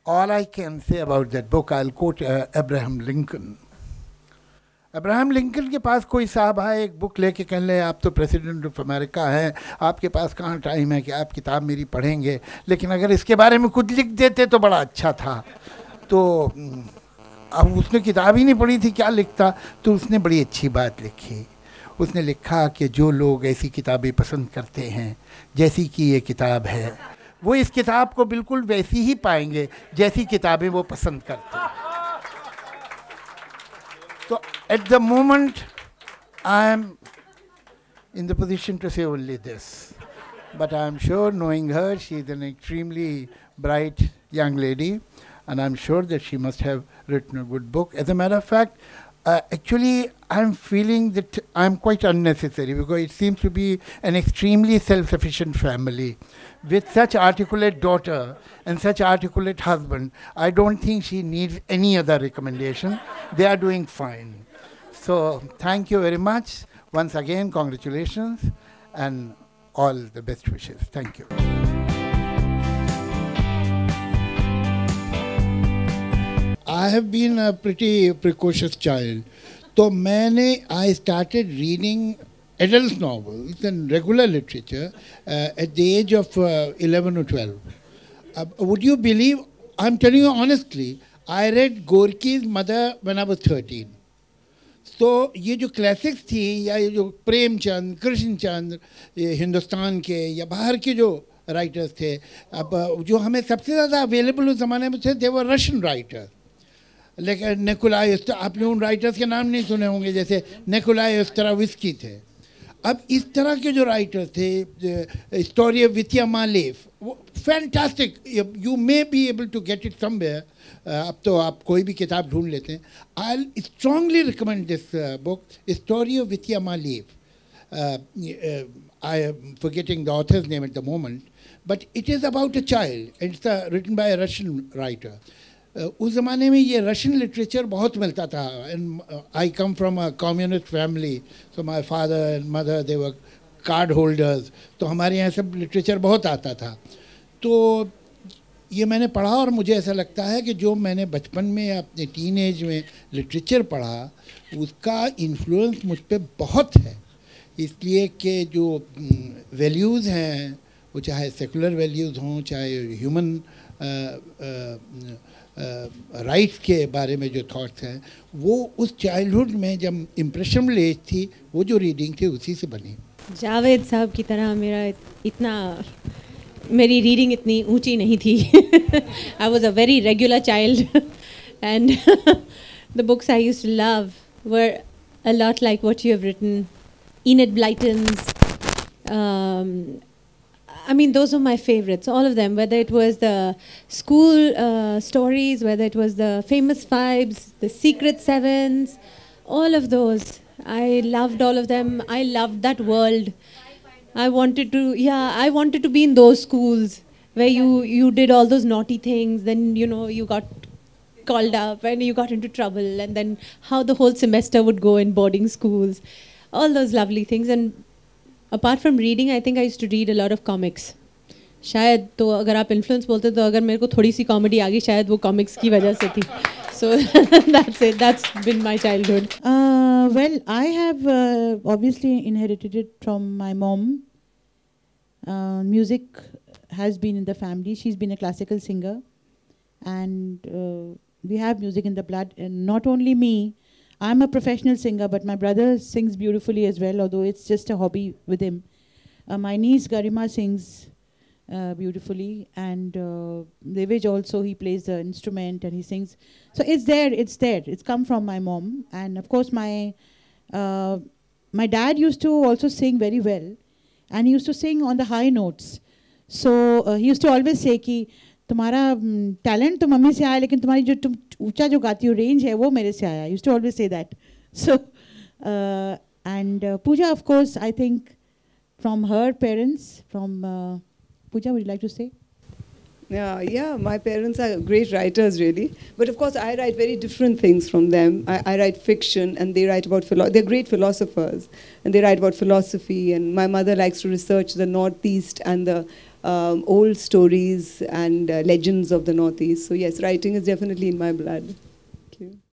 all I can say about that book, I'll quote Abraham Lincoln. Abraham Lincoln के पास कोई साहब आए एक बुक लेके कहने लगे आप तो प्रेसिडेंट ऑफ अमेरिका हैं, आपके पास कहाँ टाइम है कि आप किताब मेरी पढ़ेंगे, लेकिन अगर इसके बारे में कुछ लिख देते तो बड़ा अच्छा था। तो अब उसने किताब ही नहीं पढ़ी थी, क्या लिखता, तो उसने बड़ी अच्छी बात लिखी। उसने लिखा कि जो लोग ऐसी किताबें पसंद करते हैं जैसी कि ये किताब है, वो इस किताब को बिल्कुल वैसी ही पाएंगे जैसी किताबें वो पसंद करते हैं। So at the moment, I am in the position to say only this. But I am sure, knowing her, she is an extremely bright young lady, and I am sure that she must have written a good book. As a matter of fact, actually, I am feeling that I am quite unnecessary because it seems to be an extremely self-sufficient family. With such articulate daughter and such articulate husband, I don't think she needs any other recommendation. They are doing fine. So thank you very much. Once again, congratulations and all the best wishes. Thank you. I have been a pretty precocious child. So I started reading adult novels and regular literature at the age of 11 or 12. Would you believe, I'm telling you honestly, I read Gorky's Mother when I was 13. So ये जो classics थी या ये जो प्रेमचंद, कृष्णचंद्र, हिंदुस्तान के या बाहर के जो राइटर्स थे, अब जो हमें सबसे ज़्यादा अवेलेबल उस ज़माने में थे, दे वर रशियन राइटर्स। लेकिन निकोलाई, आपने उन राइटर्स के नाम नहीं सुने होंगे, जैसे निकोलाई ओस्ट्राविस्की थे। अब इस तरह के जो राइटर्स थे, स्टोरी ऑफ वित्या मालेफ, वो fantastic, you may be able to get it somewhere. अब तो आप कोई भी किताब ढूंढ लेते हैं। I strongly recommend this book, story of वित्या मालेफ। I am forgetting the author's name at the moment, but it is about a child, and it's written by a Russian writer. उस ज़माने में ये रशियन लिटरेचर बहुत मिलता था, and I come from a communist family, so my father and mother they were card holders, तो हमारे यहाँ सब लिटरेचर बहुत आता था। तो ये मैंने पढ़ा और मुझे ऐसा लगता है कि जो मैंने बचपन में या अपने टीन एज में लिटरेचर पढ़ा, उसका इन्फ्लुएंस मुझ पर बहुत है। इसलिए कि जो वैल्यूज़ हैं, वो चाहे सेकुलर वैल्यूज़ हों, चाहे ह्यूमन राइट्स के बारे में जो थॉट्स हैं, वो उस चाइल्डहुड में जब इम्प्रेशनल एज थी, वो जो रीडिंग थी उसी से बनी। जावेद साहब की तरह मेरी रीडिंग इतनी ऊंची नहीं थी। I was a very regular child and the books I used to love were a lot like what you have written, Enid Blyton's, I mean, those are my favorites, all of them, whether it was the school stories, whether it was the Famous Fives, the Secret Sevens, all of those. I loved all of them. I loved that world. I wanted to be in those schools where you did all those naughty things, then, you know, you got called up and you got into trouble, and then how the whole semester would go in boarding schools. All those lovely things. And apart from reading, I think I used to read a lot of comics. शायद तो अगर आप influence बोलते तो अगर मेरे को थोड़ी सी कॉमेडी आ गई, शायद वो कॉमिक्स की वजह से थी। So that's it. That's been my childhood. Well, I have obviously inherited it from my mom. Music has been in the family. She's been a classical singer, and we have music in the blood. And not only me, I'm a professional singer, but my brother sings beautifully as well, although it's just a hobby with him. My niece Garima sings beautifully, and Devij also, he plays the instrument and he sings. So it's there. It's come from my mom. And of course my dad used to also sing very well, and he used to sing on the high notes. So he used to always say कि तुम्हारा talent तो mummy से आया, लेकिन तुम्हारी जो तुम ऊंचा जो गाती हो रेंज है वो मेरे से आया. Used to always say that. So and Pooja of course I think from her parents, from Pooja, would you like to say? Yeah, my parents are great writers, really. But of course, I write very different things from them. I write fiction, and they write about they're great philosophers, and they write about philosophy. And my mother likes to research the Northeast and the old stories and legends of the Northeast. So yes, writing is definitely in my blood. Thank you.